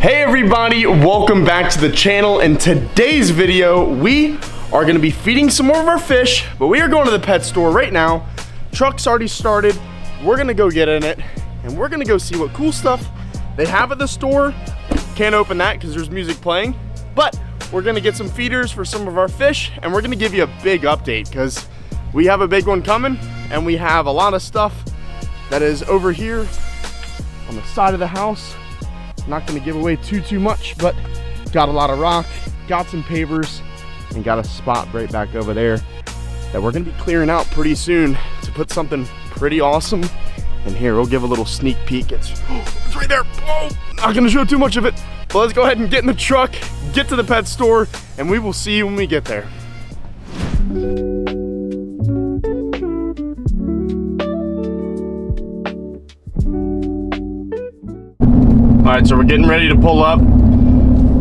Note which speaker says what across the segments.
Speaker 1: Hey everybody, welcome back to the channel. In today's video, we are gonna be feeding some more of our fish, but we are going to the pet store right now. Truck's already started. We're gonna go get in it, and we're gonna go see what cool stuff they have at the store. Can't open that because there's music playing, but we're gonna get some feeders for some of our fish, and we're gonna give you a big update because we have a big one coming, and we have a lot of stuff that is over here on the side of the house. Not gonna give away too much, but got a lot of rock, got some pavers, and got a spot right back over there that we're gonna be clearing out pretty soon to put something pretty awesome in here. We'll give a little sneak peek. It's right there. Oh, not gonna show too much of it, but let's go ahead and get in the truck, get to the pet store, and we will see you when we get there. All right, so we're getting ready to pull up.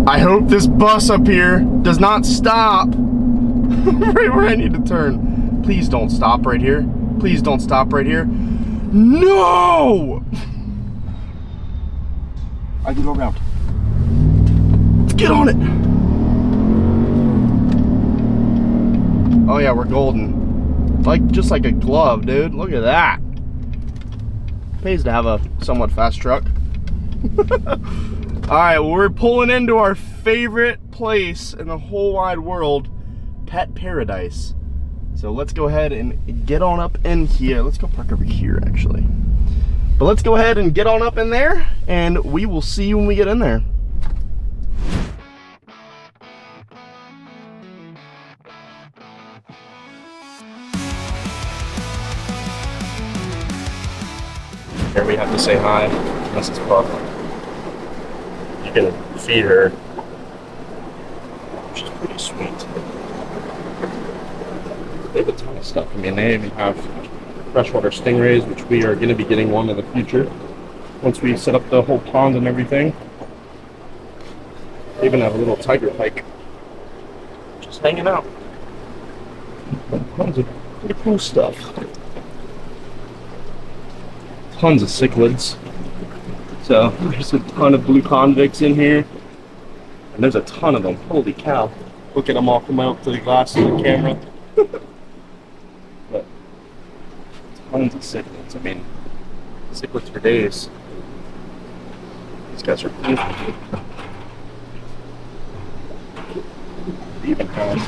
Speaker 1: I hope this bus up here does not stop right where I need to turn. Please don't stop right here. Please don't stop right here. No! I can go around. Let's get on it. Oh yeah, we're golden. Just like a glove, dude. Look at that. Pays to have a somewhat fast truck. All right, well, we're pulling into our favorite place in the whole wide world, Pet Paradise. So let's go ahead and get on up in here. Let's go park over here, actually. But let's go ahead and get on up in there, and we will see you when we get in there. Here we have to say hi. This is Puff. You can feed her. She's pretty sweet. They have a ton of stuff. I mean, they even have freshwater stingrays, which we are going to be getting one in the future once we set up the whole pond and everything. They even have a little tiger pike just hanging out. Tons of pretty cool stuff. Tons of cichlids. So there's a ton of blue convicts in here, and there's a ton of them. Holy cow! Look at them all coming up to the glass of the camera. But tons of cichlids. I mean, cichlids for days. These guys are beautiful. They even have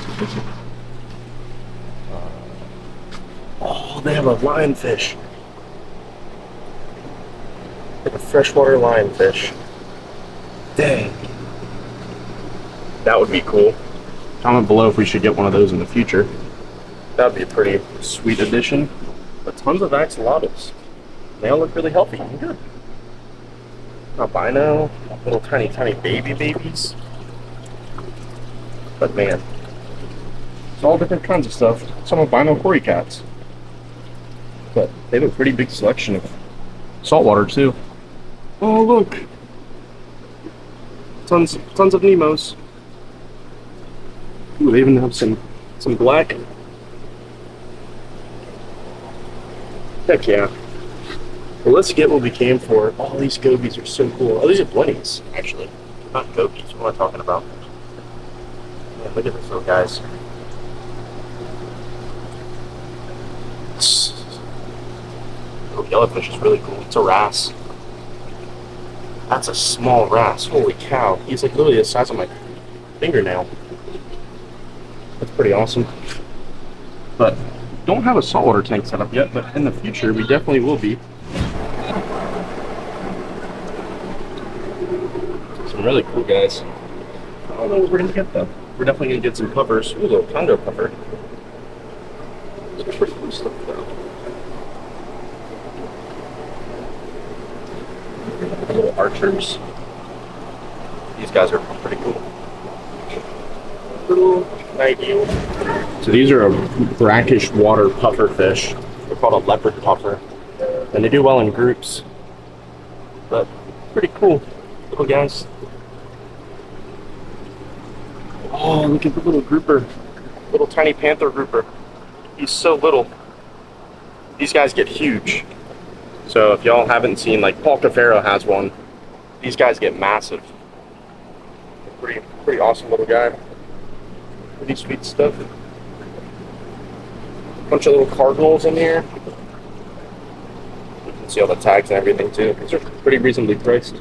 Speaker 1: oh, they have a lionfish. Like a freshwater lionfish. Dang. That would be cool. Comment below if we should get one of those in the future. That would be a pretty sweet addition. But tons of axolotls. They all look really healthy and good. Albino, little tiny babies. But man, it's all different kinds of stuff. Some albino cory cats. But they have a pretty big selection of saltwater too. Oh look, tons of Nemos. Ooh, they even have some black. Heck yeah. Well, let's get what we came for. Oh, these gobies are so cool. Oh, these are blennies, actually. Not gobies, what am I talking about? Man, look at these little guys. Oh, yellowfish is really cool. It's a wrasse. That's a small wrasse. Holy cow. He's like literally the size of my fingernail. That's pretty awesome. But don't have a saltwater tank set up yet, but in the future we definitely will be. Some really cool guys. I don't know what we're gonna get though. We're definitely gonna get some puffers. Ooh, a little condo puffer. It's pretty cool stuff though. Little archers. These guys are pretty cool. Little night eel. So these are a brackish water puffer fish. They're called a leopard puffer. And they do well in groups. But pretty cool little guys. Oh, look at the little grouper. Little tiny panther grouper. He's so little. These guys get huge. So if y'all haven't seen, like Paul Cafaro has one, these guys get massive. Pretty awesome little guy. Pretty sweet stuff. Bunch of little cardinals in here. You can see all the tags and everything too. These are pretty reasonably priced.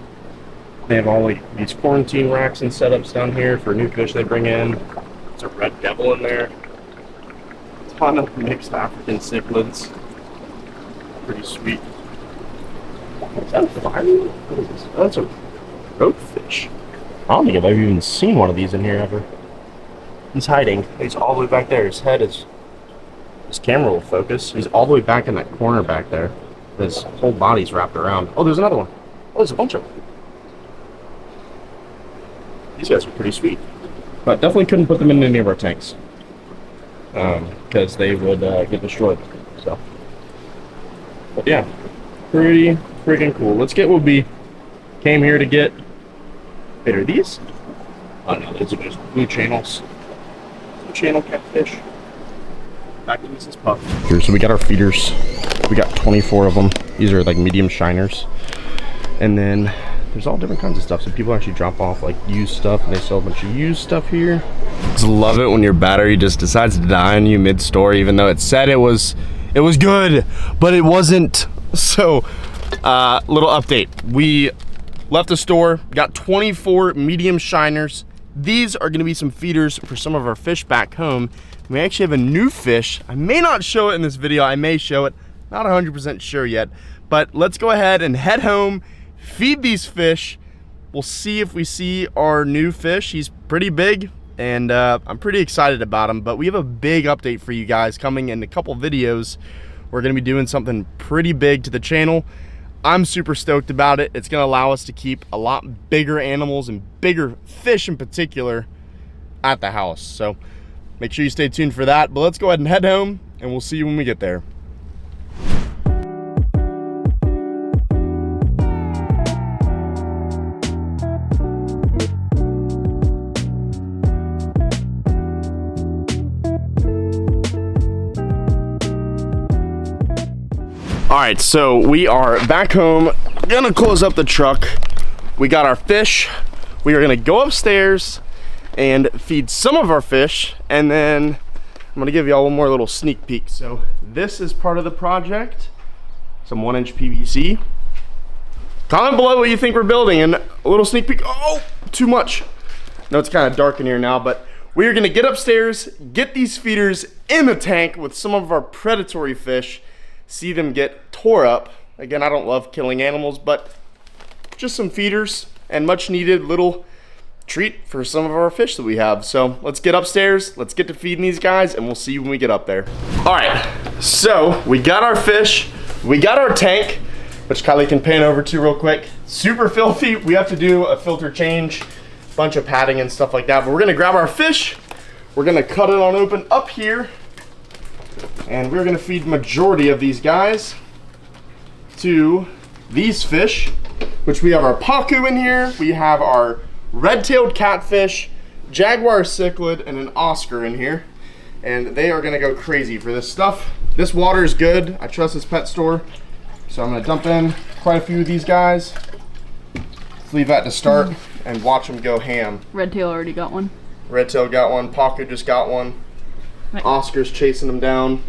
Speaker 1: They have all these quarantine racks and setups down here for new fish they bring in. There's a red devil in there. A ton of mixed African cichlids. Pretty sweet. Is that a fire? What is this? Oh, that's a roadfish. I don't think I've even seen one of these in here ever. He's hiding. He's all the way back there. His head is... His camera will focus. He's all the way back in that corner back there. His whole body's wrapped around. Oh, there's another one. Oh, there's a bunch of them. These guys are pretty sweet. But definitely couldn't put them in any of our tanks. Because they would get destroyed. So. But yeah. Pretty freaking cool. Let's get what we came here to get. Wait, are these? Oh no, those are just blue channels. Blue channel catfish. Back to Mrs. Puff. Here, so we got our feeders. We got 24 of them. These are like medium shiners. And then there's all different kinds of stuff. So people actually drop off like used stuff, and they sell a bunch of used stuff here. Just love it when your battery just decides to die on you mid-store, even though it said it was good, but it wasn't. So, little update. We left the store, got 24 medium shiners. These are gonna be some feeders for some of our fish back home. We actually have a new fish. I may not show it in this video, I may show it. Not 100% sure yet, but let's go ahead and head home, feed these fish. We'll see if we see our new fish. He's pretty big, and I'm pretty excited about him, but we have a big update for you guys coming in a couple videos. We're gonna be doing something pretty big to the channel. I'm super stoked about it. It's gonna allow us to keep a lot bigger animals and bigger fish in particular at the house. So make sure you stay tuned for that. But let's go ahead and head home, and we'll see you when we get there. All right, so we are back home, gonna close up the truck. We got our fish. We are gonna go upstairs and feed some of our fish, and then I'm gonna give y'all one more little sneak peek. So this is part of the project, some 1-inch PVC. Comment below what you think we're building, and a little sneak peek. Oh, too much. No, it's kind of dark in here now, but we are gonna get upstairs, get these feeders in the tank with some of our predatory fish, see them get tore up. Again, I don't love killing animals, but just some feeders and much needed little treat for some of our fish that we have. So let's get upstairs, let's get to feeding these guys, and we'll see you when we get up there. All right, so we got our fish, we got our tank, which Kylie can pan over to real quick. Super filthy. We have to do a filter change, bunch of padding and stuff like that, but we're gonna grab our fish, we're gonna cut it on open up here, and we're gonna feed majority of these guys to these fish, which we have our pacu in here, we have our red-tailed catfish, jaguar cichlid, and an Oscar in here, and they are gonna go crazy for this stuff. This water is good. I trust this pet store, so I'm gonna dump in quite a few of these guys. Let's leave that to start and watch them go ham.
Speaker 2: Redtail already got one.
Speaker 1: Redtail got one. Pacu just got one. Right. Oscar's chasing him down.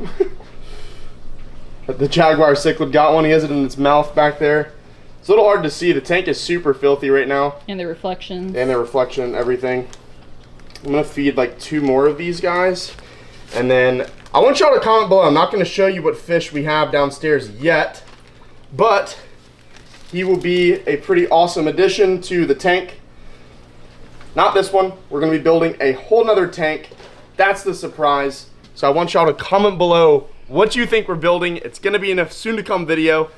Speaker 1: But the jaguar cichlid got one. He has it in its mouth back there. It's a little hard to see. The tank is super filthy right now.
Speaker 2: And the reflections.
Speaker 1: And the reflection and everything. I'm gonna feed like 2 more of these guys. And then I want y'all to comment below. I'm not gonna show you what fish we have downstairs yet, but he will be a pretty awesome addition to the tank. Not this one. We're gonna be building a whole nother tank. That's the surprise. So I want y'all to comment below what you think we're building. It's gonna be in a soon to come video.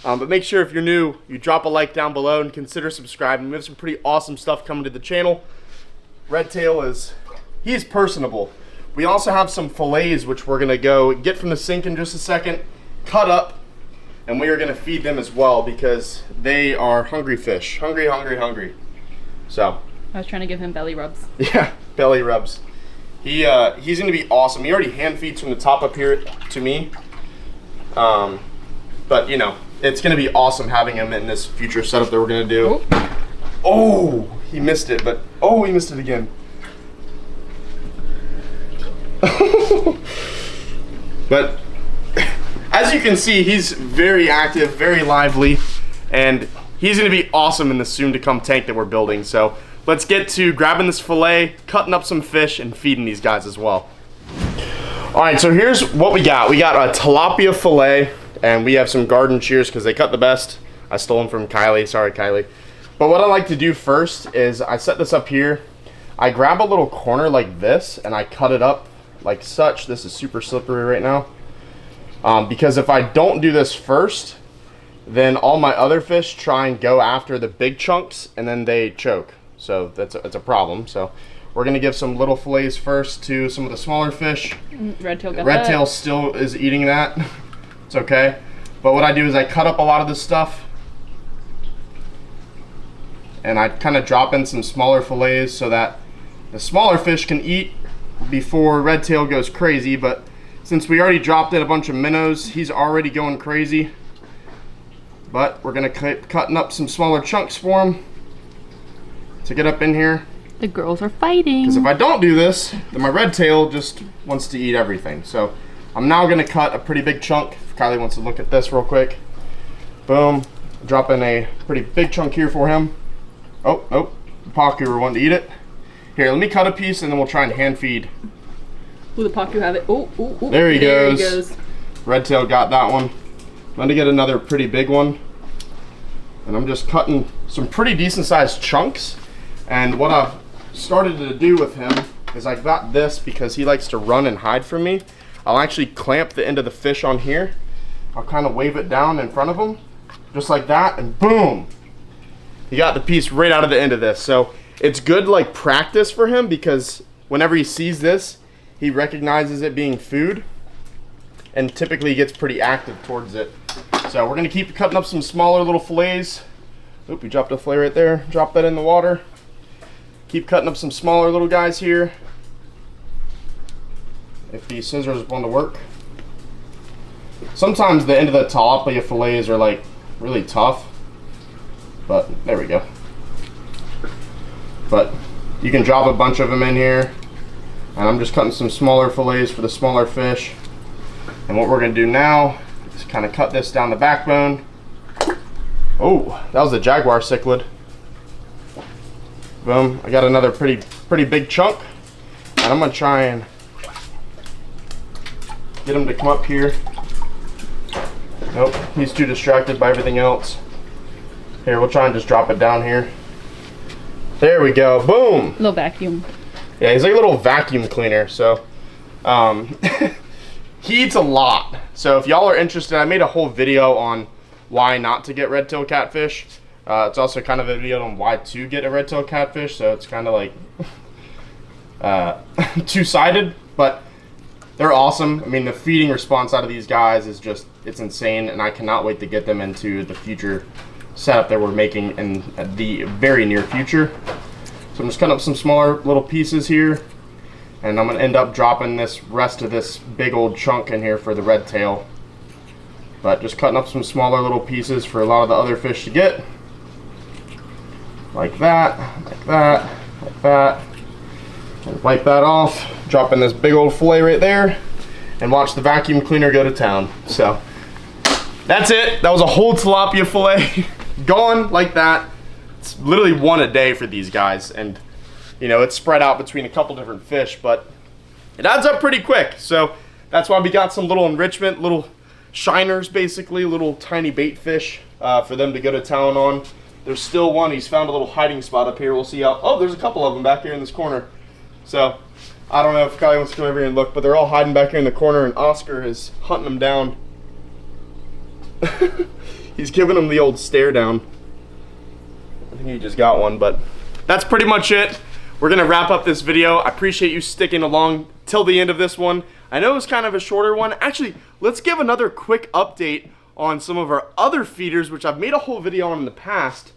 Speaker 1: But make sure if you're new, you drop a like down below and consider subscribing. We have some pretty awesome stuff coming to the channel. Redtail he's personable. We also have some fillets, which we're gonna go get from the sink in just a second, cut up, and we are gonna feed them as well because they are hungry fish. Hungry, hungry, hungry. So.
Speaker 2: I was trying to give him belly rubs.
Speaker 1: Yeah, belly rubs. He's gonna be awesome. He already hand feeds from the top up here to me. But you know, it's gonna be awesome having him in this future setup that we're gonna do. Oh, he missed it, but oh, he missed it again. But as you can see, he's very active, very lively, and he's gonna be awesome in the soon to come tank that we're building. So let's get to grabbing this fillet, cutting up some fish, and feeding these guys as well. All right, so here's what we got. We got a tilapia fillet, and we have some garden shears because they cut the best. I stole them from Kylie, sorry Kylie. But what I like to do first is I set this up here. I grab a little corner like this and I cut it up like such. This is super slippery right now. Because if I don't do this first, then all my other fish try and go after the big chunks and then they choke. So that's a problem. So we're gonna give some little fillets first to some of the smaller fish. Redtail still is eating that. It's okay. But what I do is I cut up a lot of this stuff and I kind of drop in some smaller fillets so that the smaller fish can eat before Redtail goes crazy. But since we already dropped in a bunch of minnows, he's already going crazy. But we're gonna keep cutting up some smaller chunks for him to get up in here.
Speaker 2: The girls are fighting.
Speaker 1: Because if I don't do this, then my Redtail just wants to eat everything. So I'm now gonna cut a pretty big chunk. If Kylie wants to look at this real quick. Boom, drop in a pretty big chunk here for him. Oh, the Pacu were wanting to eat it. Here, let me cut a piece and then we'll try and hand feed.
Speaker 2: Ooh, the Pacu have it. Oh,
Speaker 1: there he goes. Redtail got that one. I'm gonna get another pretty big one. And I'm just cutting some pretty decent sized chunks. And what I've started to do with him is I got this because he likes to run and hide from me. I'll actually clamp the end of the fish on here. I'll kind of wave it down in front of him, just like that, and boom! He got the piece right out of the end of this. So it's good like practice for him because whenever he sees this, he recognizes it being food and typically gets pretty active towards it. So we're gonna keep cutting up some smaller little fillets. Oop, we dropped a fillet right there. Drop that in the water. Keep cutting up some smaller little guys here. If the scissors want to work. Sometimes the end of the tilapia fillets are like really tough. But there we go. But you can drop a bunch of them in here. And I'm just cutting some smaller fillets for the smaller fish. And what we're gonna do now is kind of cut this down the backbone. Oh, that was a jaguar cichlid. Boom, I got another pretty big chunk. And I'm gonna try and get him to come up here. Nope, he's too distracted by everything else. Here, we'll try and just drop it down here. There we go, boom!
Speaker 2: Little vacuum.
Speaker 1: Yeah, he's like a little vacuum cleaner, so. He eats a lot. So if y'all are interested, I made a whole video on why not to get red-tailed catfish. It's also kind of a video on why to get a red-tailed catfish, so it's kind of like two-sided, but they're awesome. I mean, the feeding response out of these guys is just, it's insane, and I cannot wait to get them into the future setup that we're making in the very near future. So I'm just cutting up some smaller little pieces here, and I'm gonna end up dropping this rest of this big old chunk in here for the red tail. But just cutting up some smaller little pieces for a lot of the other fish to get. Like that, like that, like that. And wipe that off, drop in this big old fillet right there, and watch the vacuum cleaner go to town. So that's it. That was a whole tilapia fillet gone like that. It's literally one a day for these guys, and you know, it's spread out between a couple different fish, but it adds up pretty quick. So that's why we got some little enrichment, little shiners basically, little tiny bait fish for them to go to town on. There's still one. He's found a little hiding spot up here. We'll see how, oh, there's a couple of them back here in this corner. So I don't know if Kylie wants to come over here and look, but they're all hiding back here in the corner, and Oscar is hunting them down. He's giving them the old stare down. I think he just got one, but that's pretty much it. We're gonna wrap up this video. I appreciate you sticking along till the end of this one. I know it was kind of a shorter one. Actually, let's give another quick update on some of our other feeders, which I've made a whole video on in the past.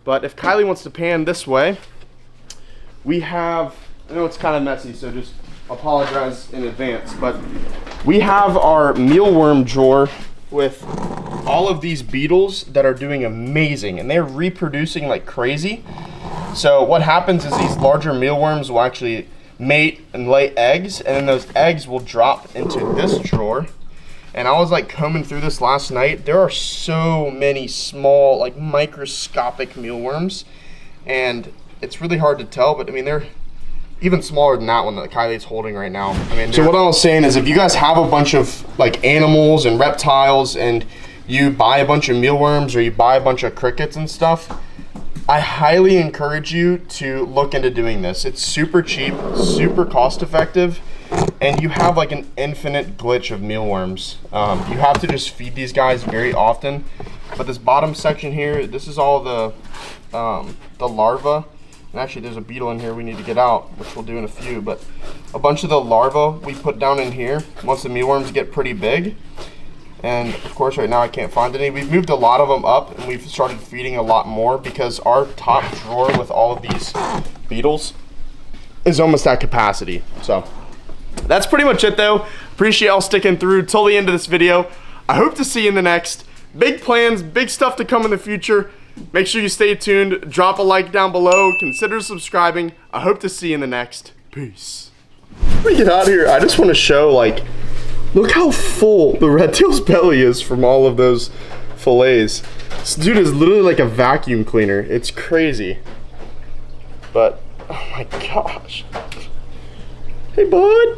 Speaker 1: But if Kylie wants to pan this way, we have, I know it's kind of messy, so just apologize in advance, but we have our mealworm drawer with all of these beetles that are doing amazing, and they're reproducing like crazy. So what happens is these larger mealworms will actually mate and lay eggs, and then those eggs will drop into this drawer. And I was like combing through this last night. There are so many small, like microscopic mealworms, and it's really hard to tell, but I mean, they're even smaller than that one that Kylie's holding right now. I mean, so what I was saying is, if you guys have a bunch of like animals and reptiles and you buy a bunch of mealworms or you buy a bunch of crickets and stuff, I highly encourage you to look into doing this. It's super cheap, super cost effective, and you have like an infinite glitch of mealworms. You have to just feed these guys very often. But this bottom section here, this is all the larvae. And actually there's a beetle in here we need to get out, which we'll do in a few, but a bunch of the larvae we put down in here once the mealworms get pretty big. And of course right now I can't find any. We've moved a lot of them up and we've started feeding a lot more because our top drawer with all of these beetles is almost at capacity. So that's pretty much it though. Appreciate y'all sticking through till the end of this video. I hope to see you in the next. Big plans, big stuff to come in the future. Make sure you stay tuned, drop a like down below, consider subscribing. I hope to see you in the next. Peace. Let me get out of here. I just want to show, like, look how full the reptile's belly is from all of those fillets. This dude is literally like a vacuum cleaner. It's crazy. But, oh my gosh. Hey, bud.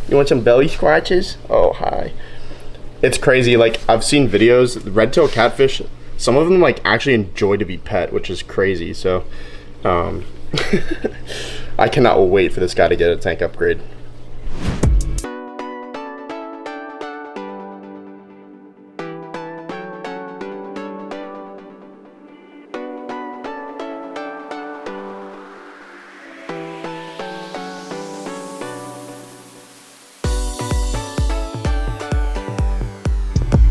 Speaker 1: You want some belly scratches? Oh, hi. It's crazy. Like, I've seen videos, the red-tailed catfish, some of them like actually enjoy to be pet, which is crazy. So I cannot wait for this guy to get a tank upgrade.